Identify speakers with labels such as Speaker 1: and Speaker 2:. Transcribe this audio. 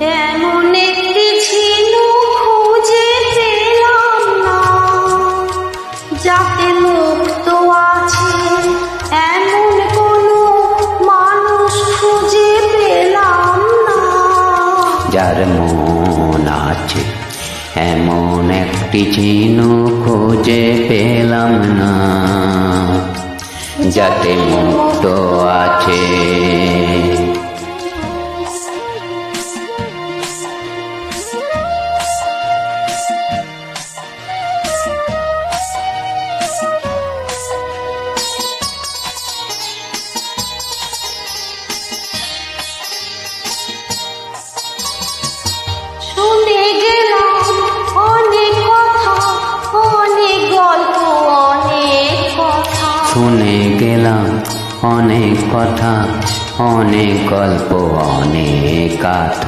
Speaker 1: এমন একটি ঝিনুক খুঁজে পেলাম না, যাতে মুক্ত আছে এমন কোনো মানুষ খুঁজে পেলাম না।
Speaker 2: যার মন আছে এমন একটি ঝিনুক খুঁজে পেলাম না, যাতে মুক্ত আছে।
Speaker 1: শুনে গেলাম অনেক কথা, অনেক গল্প, অনেক কথা।
Speaker 2: শুনে গেলাম অনেক কথা, অনেক গল্প, অনেক কথা।